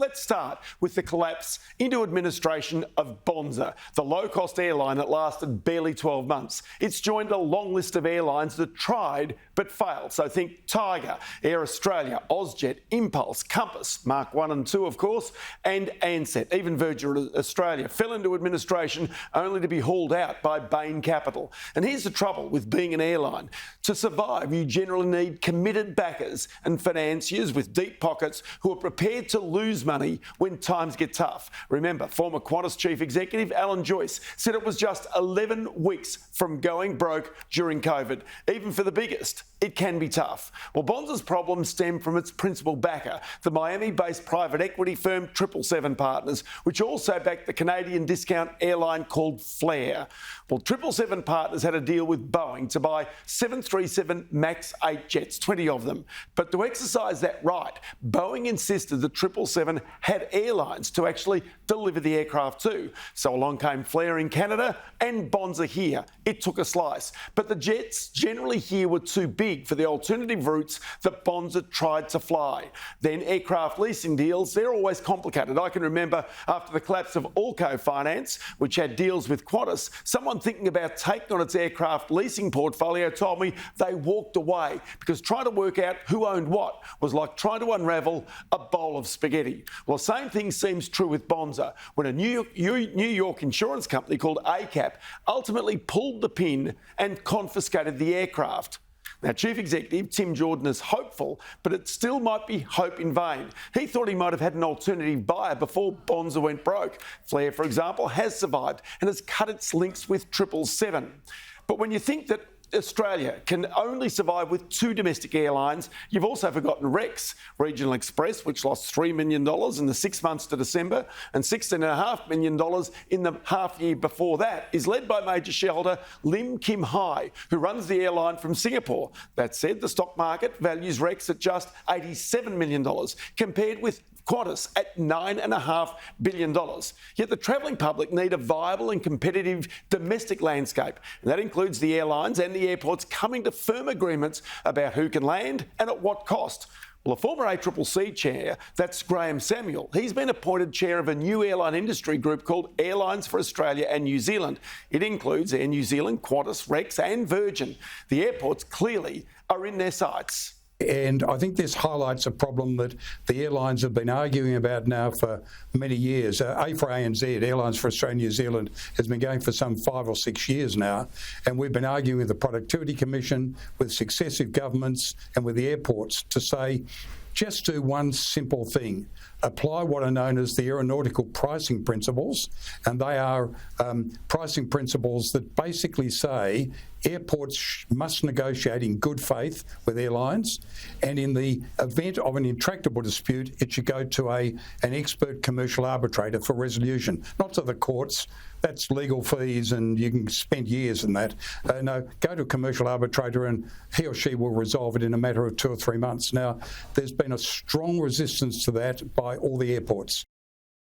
let's start with the collapse into administration of Bonza, the low-cost airline that lasted barely 12 months. It's joined a long list of airlines that tried but failed. So think Tiger, Air Australia, Ozjet, Impulse, Compass, Mark 1 and 2, of course, and Ansett. Even Virgin Australia fell into administration only to be hauled out by AIP Capital. And here's the trouble with being an airline. To survive, you generally need committed backers and financiers with deep pockets who are prepared to lose money when times get tough. Remember, former Qantas chief executive Alan Joyce said it was just 11 weeks from going broke during COVID. Even for the biggest, it can be tough. Well, Bonza's problems stem from its principal backer, the Miami-based private equity firm 777 Partners, which also backed the Canadian discount airline called Flair. Well, 777 Partners had a deal with Boeing to buy 737 MAX 8 jets, 20 of them. But to exercise that right, Boeing insisted that 777 had airlines to actually deliver the aircraft to. So along came Flair in Canada and Bonza here. It took a slice. But the jets generally here were too big for the alternative routes that Bonza tried to fly. Then aircraft leasing deals, they're always complicated. I can remember after the collapse of Allco Finance, which had deals with Qantas, someone thinking about taking on its aircraft leasing portfolio told me they walked away because trying to work out who owned what was like trying to unravel a bowl of spaghetti. Well, the same thing seems true with Bonza, when a New York insurance company called ACAP ultimately pulled the pin and confiscated the aircraft. Now, Chief Executive Tim Jordan is hopeful, but it still might be hope in vain. He thought he might have had an alternative buyer before Bonza went broke. Flair, for example, has survived and has cut its links with 777. But when you think that Australia can only survive with two domestic airlines, you've also forgotten Rex, Regional Express, which lost $3 million in the 6 months to December, and $16.5 million in the half year before that, is led by major shareholder Lim Kim Hai, who runs the airline from Singapore. That said, the stock market values Rex at just $87 million, compared with Qantas at $9.5 billion. Yet the travelling public need a viable and competitive domestic landscape. And that includes the airlines and the airports coming to firm agreements about who can land and at what cost. Well, a former ACCC chair, that's Graham Samuel, he's been appointed chair of a new airline industry group called Airlines for Australia and New Zealand. It includes Air New Zealand, Qantas, Rex and Virgin. The airports clearly are in their sights. And I think this highlights a problem that the airlines have been arguing about now for many years. A for ANZ, Airlines for Australia and New Zealand, has been going for some 5 or 6 years now. And we've been arguing with the Productivity Commission, with successive governments and with the airports to say, just do one simple thing. Apply what are known as the aeronautical pricing principles, and they are pricing principles that basically say airports must negotiate in good faith with airlines, and in the event of an intractable dispute, it should go to an expert commercial arbitrator for resolution, not to the courts. That's legal fees and you can spend years in that. No, go to a commercial arbitrator and he or she will resolve it in a matter of 2 or 3 months. Now, there's been a strong resistance to that by all the airports.